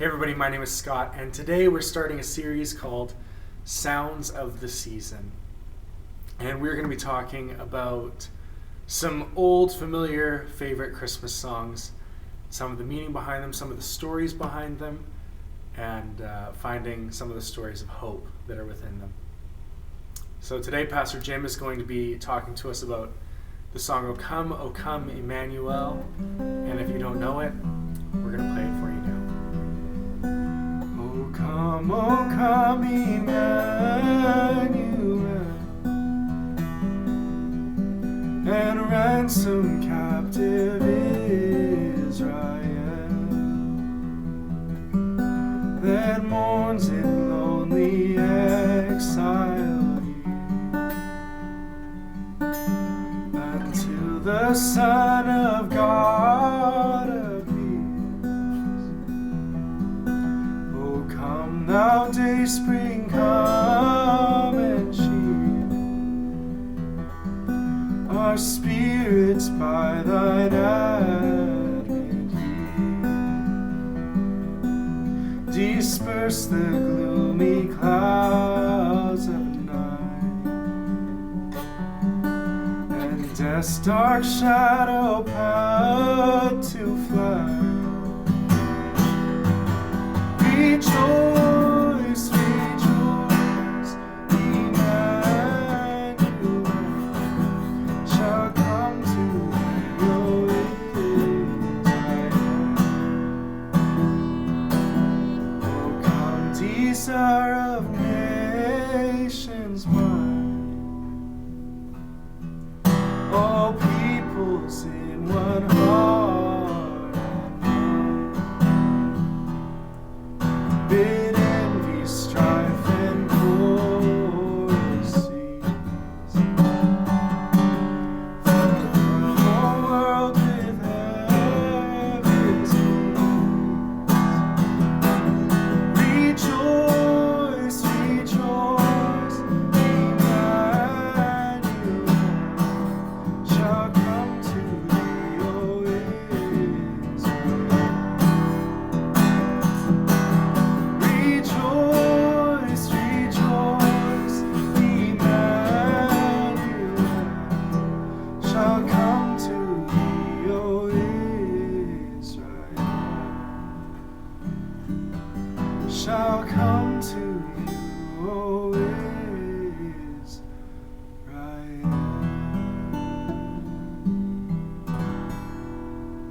Hey everybody, my name is Scott, and today we're starting a series called Sounds of the Season. And we're going to be talking about some old, familiar, favorite Christmas songs, some of the meaning behind them, some of the stories behind them, and finding some of the stories of hope that are within them. So today, Pastor Jim is going to be talking to us about the song O Come, Emmanuel. And if you don't know it, we're going to play it for you now. O come, Emmanuel, and ransom captive Israel that mourns in lonely exile until the Son of God appears. O come, thou day spring, come and cheer our spirits by thine advent here. Disperse the gloomy clouds of night, and death's dark shadow put to flight. Rejoice, rejoice, Emmanuel shall come to thee, O Israel. O come, desire of nations mine, all peoples in one heart and mind. Bid envy, strife, and war cease. Fill the whole world with heaven's peace. Rejoice, rejoice, Emmanuel shall come to thee, O Israel. Rejoice, rejoice, Emmanuel shall come to thee, O Israel. Shall come to you, O Israel.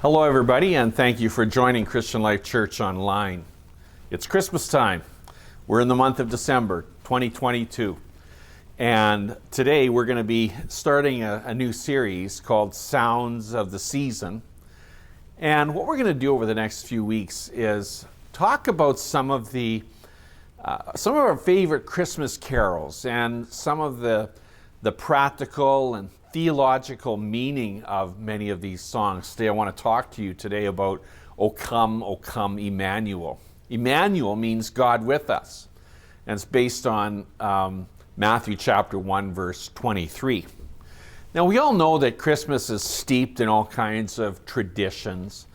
Hello, everybody, and thank you for joining Christian Life Church Online. It's Christmas time. We're in the month of December 2022, and today we're going to be starting a new series called Sounds of the Season. And what we're going to do over the next few weeks is talk about some of our favorite Christmas carols and some of the practical and theological meaning of many of these songs. Today I want to talk to you today about O come, Emmanuel. Emmanuel means God with us, and it's based on Matthew chapter 1, verse 23. Now, we all know that Christmas is steeped in all kinds of traditions.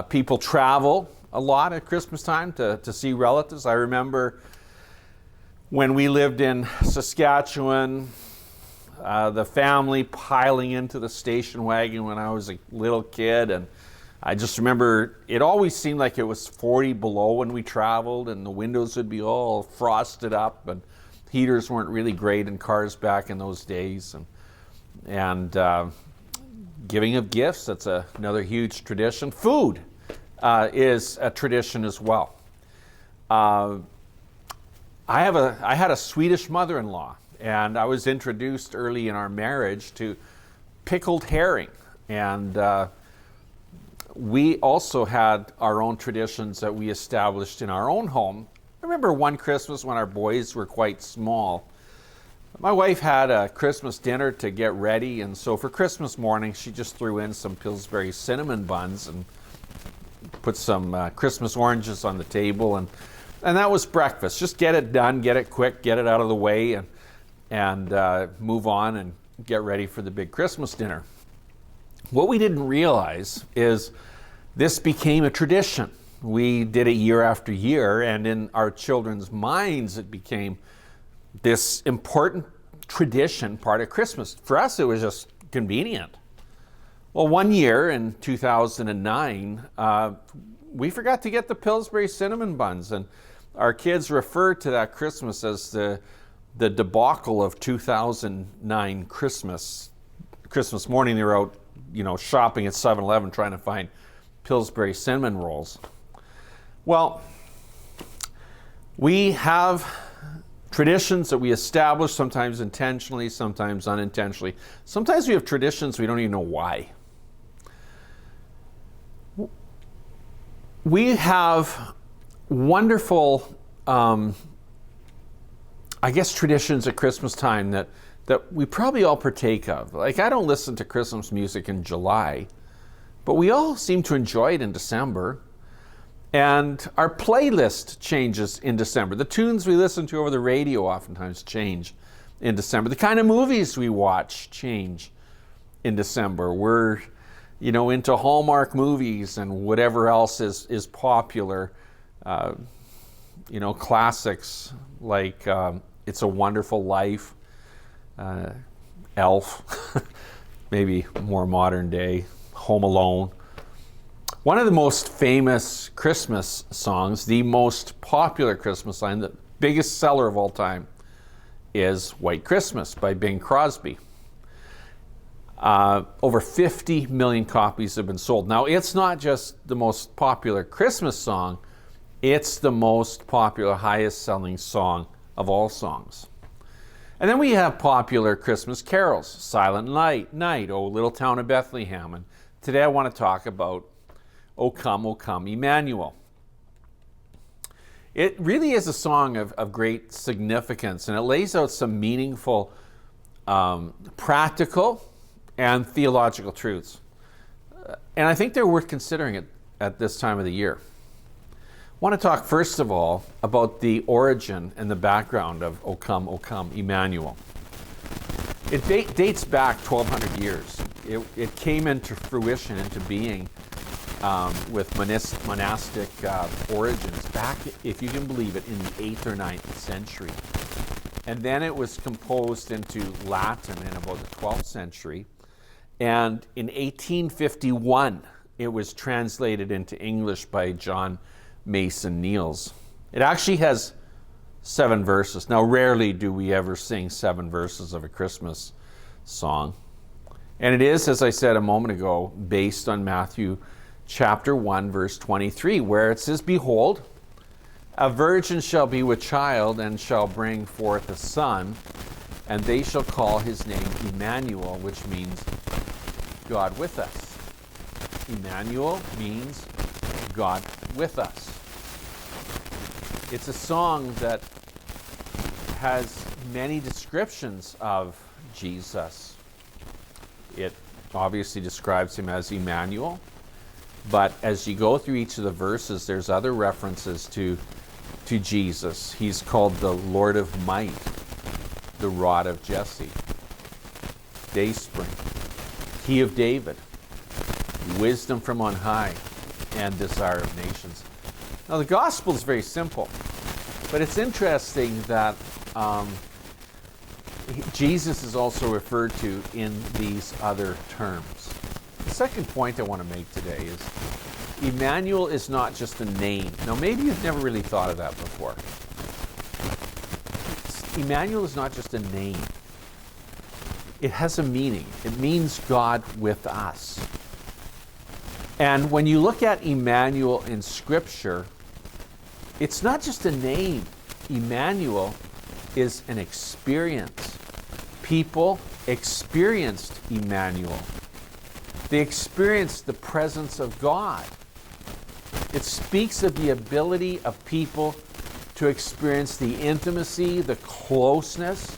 People travel a lot at Christmas time to see relatives. I remember when we lived in Saskatchewan, the family piling into the station wagon when I was a little kid, and I just remember it always seemed like it was 40 below when we traveled, and the windows would be all frosted up, and heaters weren't really great in cars back in those days. And giving of gifts, that's another huge tradition. Food is a tradition as well. I had a Swedish mother-in-law, and I was introduced early in our marriage to pickled herring, and we also had our own traditions that we established in our own home. I remember one Christmas when our boys were quite small. My wife had a Christmas dinner to get ready, and so for Christmas morning, she just threw in some Pillsbury cinnamon buns and put some Christmas oranges on the table, and that was breakfast. Just get it done, get it quick, get it out of the way, and move on and get ready for the big Christmas dinner. What we didn't realize is this became a tradition. We did it year after year, and in our children's minds, it became this important tradition, part of Christmas. For us, it was just convenient. Well, one year in 2009, we forgot to get the Pillsbury cinnamon buns, and our kids referred to that Christmas as the debacle of 2009 Christmas. Christmas morning, they were out, shopping at 7-Eleven trying to find Pillsbury cinnamon rolls. Well, we have traditions that we establish, sometimes intentionally, sometimes unintentionally. Sometimes we have traditions we don't even know why. We have wonderful, traditions at Christmas time that we probably all partake of. Like, I don't listen to Christmas music in July, but we all seem to enjoy it in December. And our playlist changes in December. The tunes we listen to over the radio oftentimes change in December. The kind of movies we watch change in December. We're, into Hallmark movies and whatever else is popular. Classics like It's a Wonderful Life, Elf, maybe more modern day, Home Alone. One of the most famous Christmas songs, the most popular Christmas song, the biggest seller of all time, is White Christmas by Bing Crosby. Over 50 million copies have been sold. Now, it's not just the most popular Christmas song, it's the most popular, highest selling song of all songs. And then we have popular Christmas carols, Silent Night, O Little Town of Bethlehem. And today I want to talk about O Come, Emmanuel. It really is a song of great significance, and it lays out some meaningful, practical, and theological truths. And I think they're worth considering at this time of the year. I want to talk first of all about the origin and the background of O Come, Emmanuel. It dates back 1,200 years. It came into fruition, into being, with monastic origins back, if you can believe it, in the 8th or 9th century. And then it was composed into Latin in about the 12th century. And in 1851, it was translated into English by John Mason Niels. It actually has 7 verses. Now, rarely do we ever sing 7 verses of a Christmas song. And it is, as I said a moment ago, based on Matthew chapter 1, verse 23, where it says, Behold, a virgin shall be with child and shall bring forth a son, and they shall call his name Emmanuel, which means God with us. Emmanuel means God with us. It's a song that has many descriptions of Jesus. It obviously describes him as Emmanuel, but as you go through each of the verses, there's other references to Jesus. He's called the Lord of Might, the Rod of Jesse, Dayspring, Key of David, Wisdom from on high, and Desire of nations. Now, the gospel is very simple, but it's interesting that Jesus is also referred to in these other terms. The second point I want to make today is Emmanuel is not just a name. Now, maybe you've never really thought of that before. Emmanuel is not just a name. It has a meaning. It means God with us. And when you look at Emmanuel in Scripture, it's not just a name. Emmanuel is an experience. People experienced Emmanuel. They experienced the presence of God. It speaks of the ability of people to experience the intimacy, the closeness,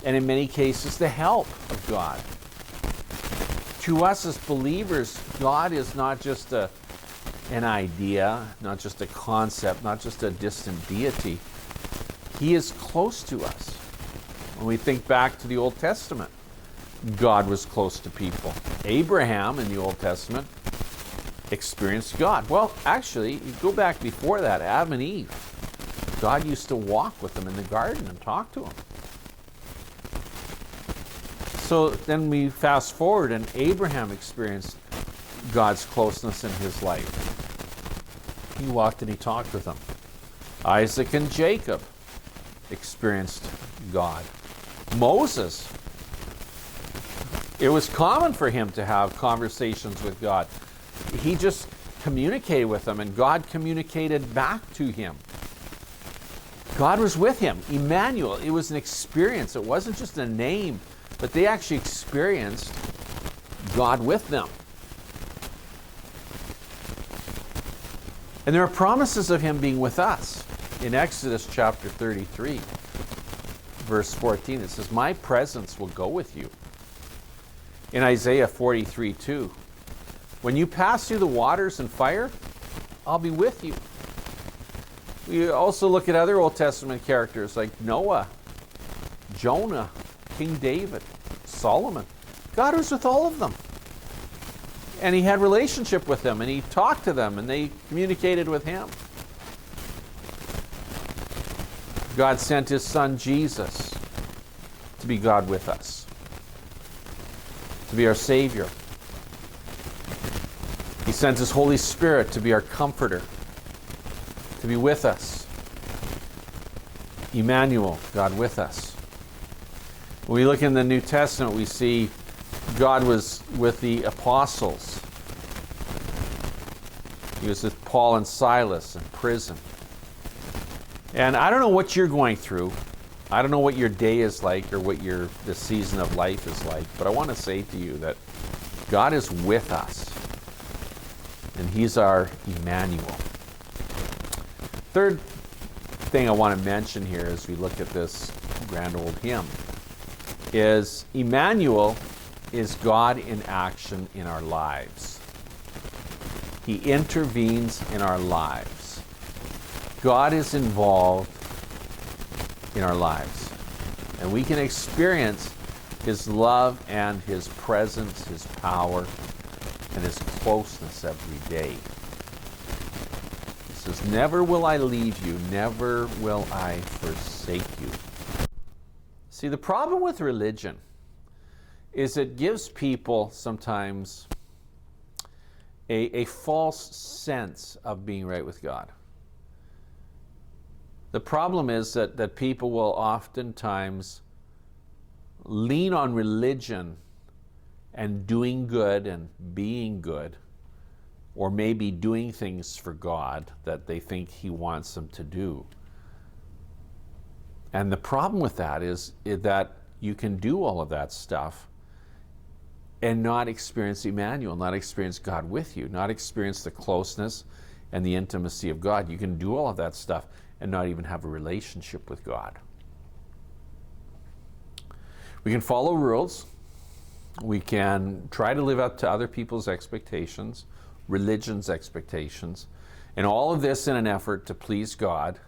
and in many cases, the help of God. To us as believers, God is not just an idea, not just a concept, not just a distant deity. He is close to us. When we think back to the Old Testament, God was close to people. Abraham in the Old Testament experienced God? Well, actually, you go back before that, Adam and Eve. God used to walk with them in the garden and talk to them. So then we fast forward, and Abraham experienced God's closeness in his life. He walked and he talked with them. Isaac and Jacob experienced God. Moses, it was common for him to have conversations with God. He just communicated with them, and God communicated back to him. God was with him. Emmanuel, it was an experience. It wasn't just a name, but they actually experienced God with them. And there are promises of him being with us. In Exodus chapter 33, verse 14, it says, "My presence will go with you." In Isaiah 43:2, "When you pass through the waters and fire, I'll be with you." We also look at other Old Testament characters like Noah, Jonah, King David, Solomon. God was with all of them. And he had relationship with them, and he talked to them, and they communicated with him. God sent his son Jesus to be God with us, to be our Savior. He sent his Holy Spirit to be our comforter, to be with us. Emmanuel, God with us. When we look in the New Testament, we see God was with the apostles. He was with Paul and Silas in prison. And I don't know what you're going through. I don't know what your day is like or what the season of life is like, but I want to say to you that God is with us, and he's our Emmanuel. Third thing I want to mention here as we look at this grand old hymn is Emmanuel is God in action in our lives. He intervenes in our lives. God is involved in our lives. And we can experience his love and his presence, his power, and his closeness every day. He says, "Never will I leave you, never will I forsake you." See, the problem with religion is it gives people sometimes a false sense of being right with God. The problem is that people will oftentimes lean on religion and doing good and being good, or maybe doing things for God that they think he wants them to do. And the problem with that is that you can do all of that stuff and not experience Emmanuel, not experience God with you, not experience the closeness and the intimacy of God. You can do all of that stuff and not even have a relationship with God. We can follow rules. We can try to live up to other people's expectations, religion's expectations, and all of this in an effort to please God,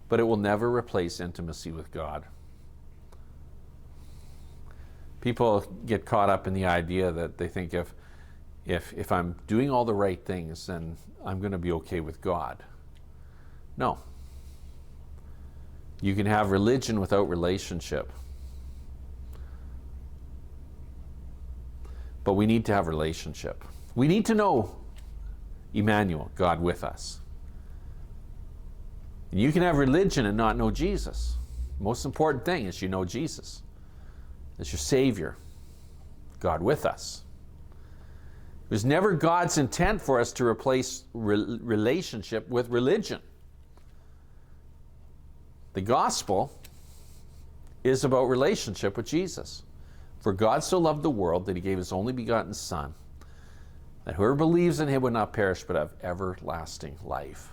but it will never replace intimacy with God. People get caught up in the idea that they think if I'm doing all the right things, then I'm going to be okay with God. No. You can have religion without relationship. But we need to have relationship. We need to know Emmanuel, God with us. And you can have religion and not know Jesus. Most important thing is you know Jesus as your Savior, God with us. It was never God's intent for us to replace relationship with religion. The gospel is about relationship with Jesus. For God so loved the world that he gave his only begotten Son, that whoever believes in him would not perish but have everlasting life.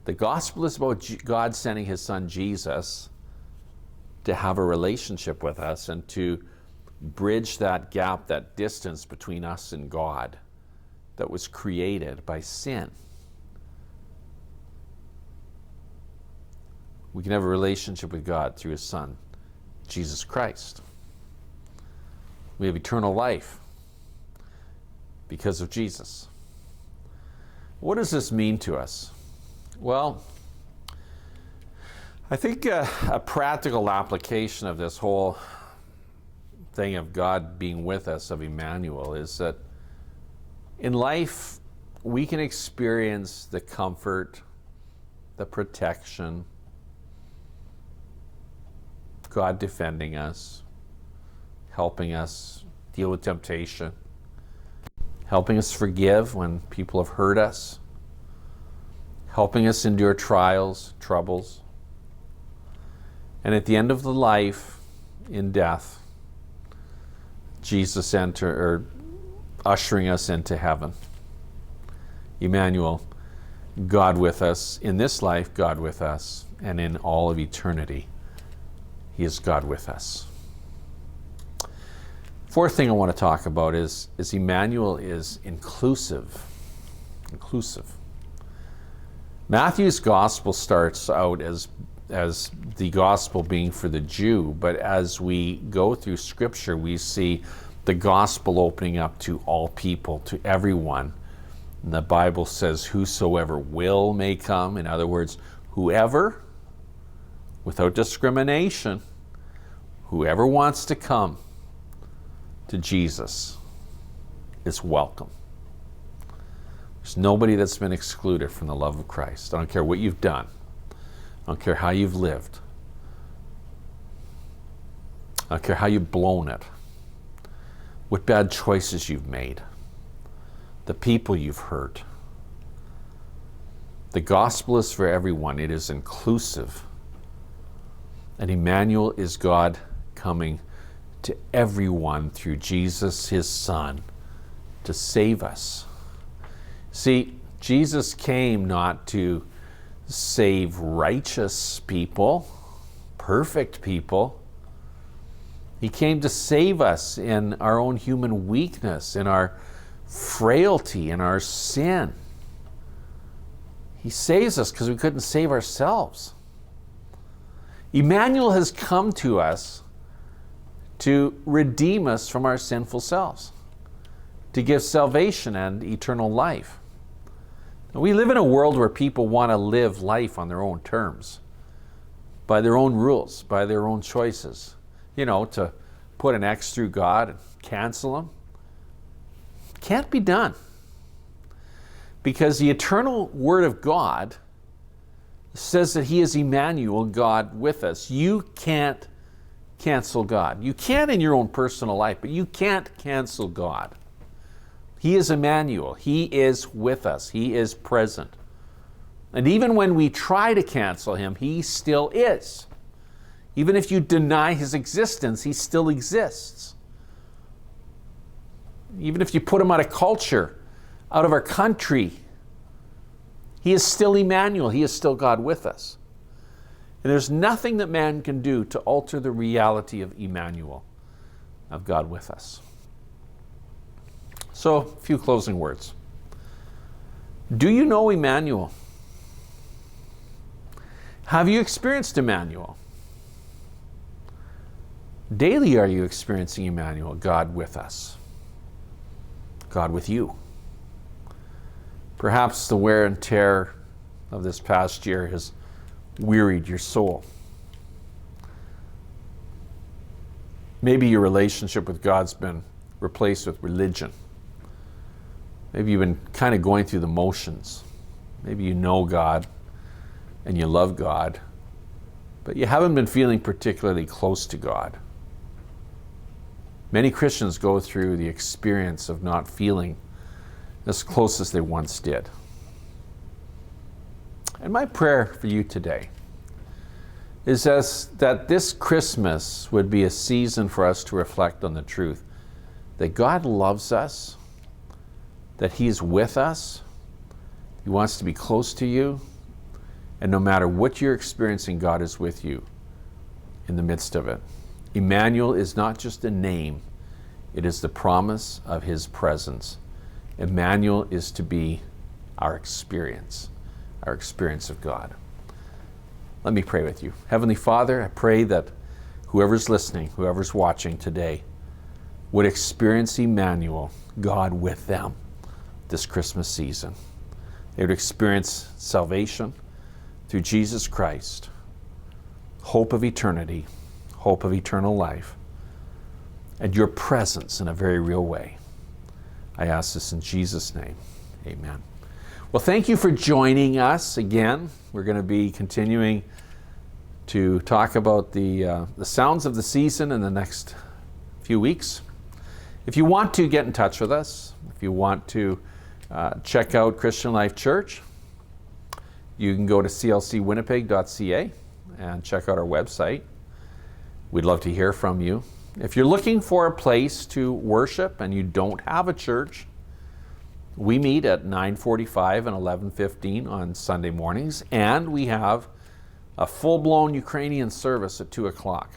The gospel is about God sending his Son Jesus to have a relationship with us and to bridge that gap, that distance between us and God that was created by sin. We can have a relationship with God through his Son, Jesus Christ. We have eternal life because of Jesus. What does this mean to us? Well, I think a practical application of this whole thing of God being with us, of Emmanuel, is that in life we can experience the comfort, the protection, God defending us, helping us deal with temptation, helping us forgive when people have hurt us, helping us endure trials, troubles. And at the end of the life, in death, Jesus ushering us into heaven. Emmanuel, God with us in this life, God with us, and in all of eternity, He is God with us. Fourth thing I want to talk about is Emmanuel is inclusive. Inclusive. Matthew's gospel starts out as the gospel being for the Jew, but as we go through Scripture, we see the gospel opening up to all people, to everyone. And the Bible says, whosoever will may come. In other words, whoever, without discrimination, whoever wants to come to Jesus is welcome. There's nobody that's been excluded from the love of Christ. I don't care what you've done. I don't care how you've lived. I don't care how you've blown it. What bad choices you've made. The people you've hurt. The gospel is for everyone. It is inclusive. And Emmanuel is God coming to everyone through Jesus, His Son, to save us. See, Jesus came not to save righteous people, perfect people. He came to save us in our own human weakness, in our frailty, in our sin. He saves us because we couldn't save ourselves. Emmanuel has come to us to redeem us from our sinful selves, to give salvation and eternal life. We live in a world where people want to live life on their own terms, by their own rules, by their own choices. To put an X through God and cancel Him. Can't be done. Because the eternal Word of God says that He is Emmanuel, God with us. You can't cancel God. You can in your own personal life, but you can't cancel God. He is Emmanuel. He is with us. He is present. And even when we try to cancel Him, He still is. Even if you deny His existence, He still exists. Even if you put Him out of culture, out of our country, He is still Emmanuel. He is still God with us. And there's nothing that man can do to alter the reality of Emmanuel, of God with us. So, a few closing words. Do you know Emmanuel? Have you experienced Emmanuel? Daily are you experiencing Emmanuel, God with us, God with you? Perhaps the wear and tear of this past year has wearied your soul. Maybe your relationship with God's been replaced with religion. Maybe you've been kind of going through the motions. Maybe you know God and you love God, but you haven't been feeling particularly close to God. Many Christians go through the experience of not feeling as close as they once did. And my prayer for you today is that this Christmas would be a season for us to reflect on the truth that God loves us, that He is with us, He wants to be close to you, and no matter what you're experiencing, God is with you in the midst of it. Emmanuel is not just a name, it is the promise of His presence. Emmanuel is to be our experience of God. Let me pray with you. Heavenly Father, I pray that whoever's listening, whoever's watching today, would experience Emmanuel, God with them, this Christmas season. They would experience salvation through Jesus Christ, hope of eternity, hope of eternal life, and your presence in a very real way. I ask this in Jesus' name. Amen. Well, thank you for joining us again. We're going to be continuing to talk about the sounds of the season in the next few weeks. If you want to get in touch with us, if you want to check out Christian Life Church, you can go to clcwinnipeg.ca and check out our website. We'd love to hear from you. If you're looking for a place to worship and you don't have a church, we meet at 9:45 and 11:15 on Sunday mornings, and we have a full-blown Ukrainian service at 2 o'clock.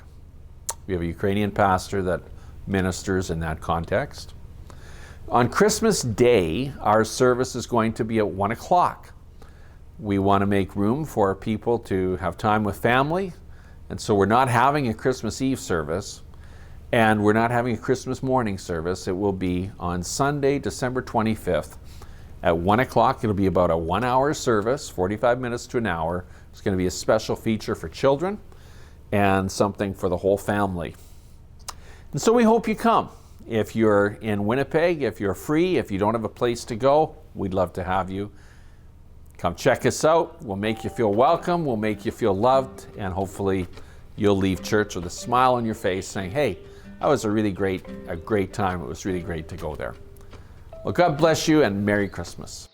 We have a Ukrainian pastor that ministers in that context. On Christmas Day, our service is going to be at 1 o'clock. We want to make room for people to have time with family, and so we're not having a Christmas Eve service, and we're not having a Christmas morning service. It will be on Sunday, December 25th at 1 o'clock. It'll be about a 1-hour service, 45 minutes to an hour. It's going to be a special feature for children and something for the whole family. And so we hope you come. If you're in Winnipeg, if you're free, if you don't have a place to go, we'd love to have you. Come check us out. We'll make you feel welcome. We'll make you feel loved. And hopefully you'll leave church with a smile on your face saying, hey, that was a great time. It was really great to go there. Well, God bless you and Merry Christmas.